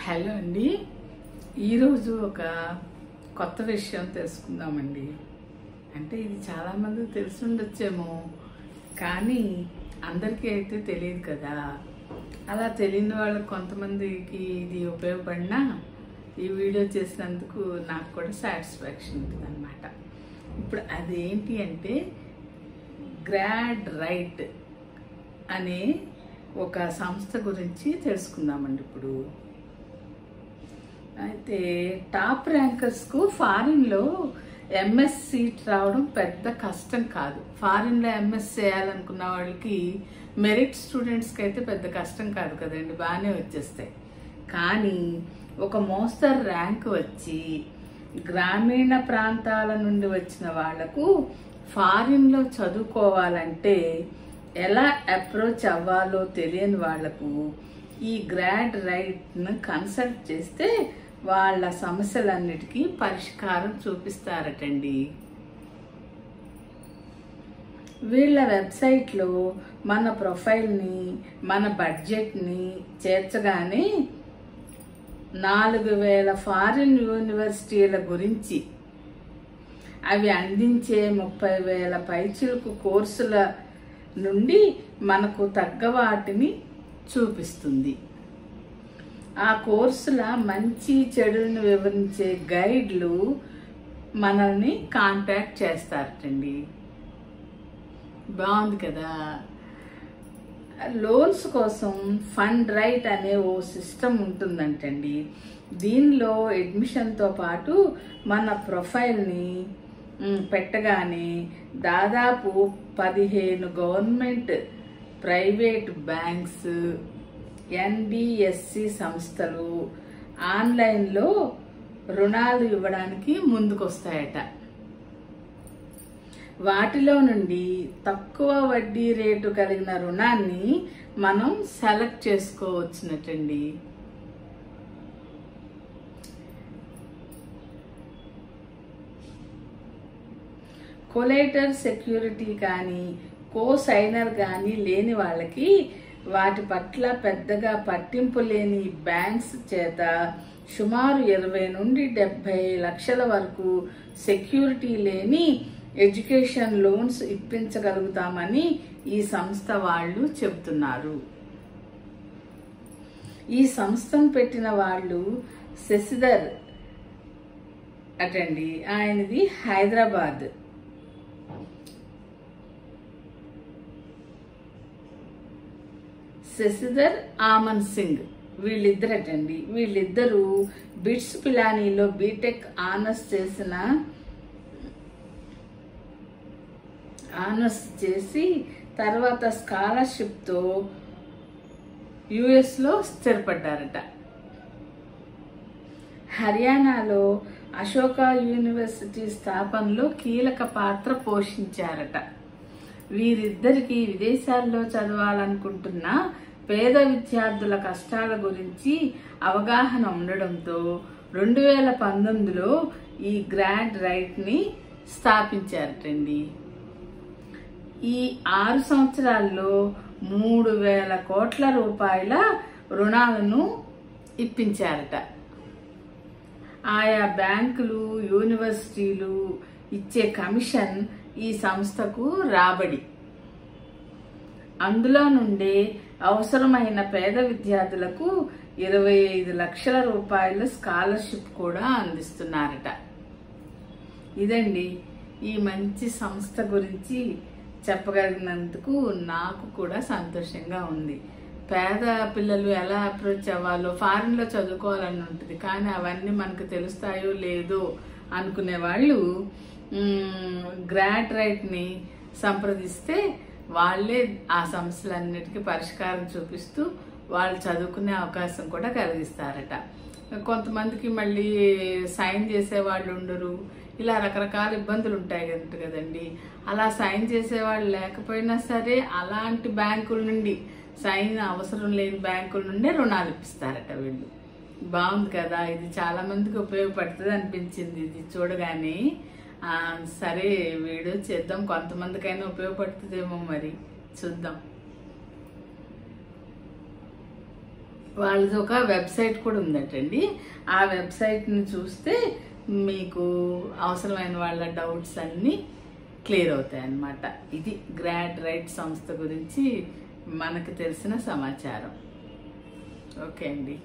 Hello అండి. ఈరోజు ఒక కొత్త విషయం తెలుసుకుందామండి. అంటే ఇది చాలామందికి తెలిసి ఉండొచ్చేమో, కానీ అందరికీ అయితే తెలియదు కదా. అలా తెలియని వాళ్ళకి కొంతమందికి ఇది ఉపయోగపడినా ఈ వీడియో చేసినందుకు నాకు కూడా సాటిస్ఫాక్షన్ ఉంటుంది అనమాట. ఇప్పుడు అదేంటి అంటే గ్రాడ్ రైట్ అనే ఒక సంస్థ గురించి తెలుసుకుందామండి. ఇప్పుడు అయితే టాప్ ర్యాంకర్స్కు ఫారిన్లో ఎంఎస్ సీట్ రావడం పెద్ద కష్టం కాదు. ఫారిన్లో ఎంఎస్ చేయాలనుకున్న వాళ్ళకి మెరిట్ స్టూడెంట్స్కి అయితే పెద్ద కష్టం కాదు కదండి, బాగానే వచ్చేస్తాయి. కానీ ఒక మోస్తరు ర్యాంక్ వచ్చి గ్రామీణ ప్రాంతాల నుండి వచ్చిన వాళ్లకు ఫారిన్లో చదువుకోవాలంటే ఎలా అప్రోచ్ అవ్వాలో తెలియని వాళ్లకు ఈ గ్రాడ్ రైట్ను కన్సల్ట్ చేస్తే వాళ్ళ సమస్యలన్నిటికీ పరిష్కారం చూపిస్తారటండి. వీళ్ళ వెబ్సైట్లో మన ప్రొఫైల్ని, మన బడ్జెట్ని చేర్చగానే 4000 ఫారిన్ యూనివర్సిటీల గురించి, అవి అందించే 30,000 పైచిలుకు కోర్సుల నుండి మనకు తగ్గ వాటిని చూపిస్తుంది. ఆ కోర్సుల మంచి చెడులను వివరించే గైడ్లు మనల్ని కాంటాక్ట్ చేస్తారటండి. బాగుంది కదా. లోన్స్ కోసం ఫండ్ రైట్ అనే ఓ సిస్టమ్ ఉంటుందంటండి. దీనిలో అడ్మిషన్తో పాటు మన ప్రొఫైల్ని పెట్టగానే దాదాపు 15 గవర్నమెంట్, ప్రైవేట్ బ్యాంక్స్, ఎన్బిఎస్సి సంస్థలు ఆన్లైన్లో రుణాలు ఇవ్వడానికి ముందుకొస్తాయట. వాటిలో నుండి తక్కువ వడ్డీ రేటు కలిగిన రుణాన్ని మనం సెలెక్ట్ చేసుకోవచ్చునటండి. కొలేటర్ సెక్యూరిటీ కానీ కోసైనర్ కానీ లేని వాళ్ళకి వాటి పట్ల పెద్దగా పట్టింపు లేని బ్యాంక్స్ చేత సుమారు 20 నుండి 70 లక్షల వరకు సెక్యూరిటీ లేని ఎడ్యుకేషన్ లోన్స్ ఇప్పించగలుగుతామని ఈ సంస్థ వాళ్ళు చెబుతున్నారు. ఈ సంస్థను పెట్టిన వాళ్ళు శశిధర్ అటండి. ఆయనది హైదరాబాద్. శశిధర్ ఆమన్ సింగ్ వీళ్ళిద్దరటండి. వీళ్ళిద్దరూ బిట్స్ పిలానీలో బీటెక్ ఆనర్స్ చేసి తర్వాత స్కాలర్షిప్తో యుఎస్లో స్థిరపడ్డారట. హర్యానాలో అశోక యూనివర్సిటీ స్థాపనలో కీలక పాత్ర పోషించారట. వీరిద్దరికి విదేశాల్లో చదవాలనుకుంటున్న పేద విద్యార్థుల కష్టాల గురించి అవగాహన ఉండడంతో 2019లో ఈ గ్రాడ్ రైట్ని స్థాపించారటండి. ఈ 6 సంవత్సరాల్లో 3,000 కోట్ల రూపాయల రుణాలను ఇప్పించారట. ఆయా బ్యాంకులు, యూనివర్సిటీలు ఇచ్చే కమిషన్ ఈ సంస్థకు రాబడి. అందులో నుండే అవసరమైన పేద విద్యార్థులకు 25 లక్షల రూపాయల స్కాలర్షిప్ కూడా అందిస్తున్నారట. ఇదండి ఈ మంచి సంస్థ గురించి చెప్పగలిగినందుకు నాకు కూడా సంతోషంగా ఉంది. పేద పిల్లలు ఎలా అప్రోచ్ అవ్వాలో, ఫారిన్లో చదువుకోవాలని ఉంటుంది కానీ అవన్నీ మనకు తెలుస్తాయో లేదో అనుకునే వాళ్ళు గ్రాడ్ రైట్ని సంప్రదిస్తే వాళ్ళే ఆ సమస్యలన్నిటికీ పరిష్కారం చూపిస్తూ వాళ్ళు చదువుకునే అవకాశం కూడా కలిగిస్తారట. కొంతమందికి మళ్ళీ సైన్ చేసేవాళ్ళు ఉండరు, ఇలా రకరకాల ఇబ్బందులు ఉంటాయి కదండి. అలా సైన్ చేసేవాళ్ళు లేకపోయినా సరే అలాంటి బ్యాంకుల నుండి, సైన్ అవసరం లేని బ్యాంకుల నుండే రుణాలు ఇప్పిస్తారట వీళ్ళు. బాగుంది కదా. ఇది చాలా మందికి ఉపయోగపడుతుంది అనిపించింది ఇది చూడగానే. సరే వీడియో చేద్దాం, కొంతమందికైనా ఉపయోగపడుతుందేమో, మరి చూద్దాం. వాళ్ళది ఒక వెబ్సైట్ కూడా ఉందటండి. ఆ వెబ్సైట్ని చూస్తే మీకు అవసరమైన వాళ్ళ డౌట్స్ అన్నీ క్లియర్ అవుతాయి అన్నమాట. ఇది గ్రాడ్ రైట్ సంస్థ గురించి మనకు తెలిసిన సమాచారం. ఓకే అండి.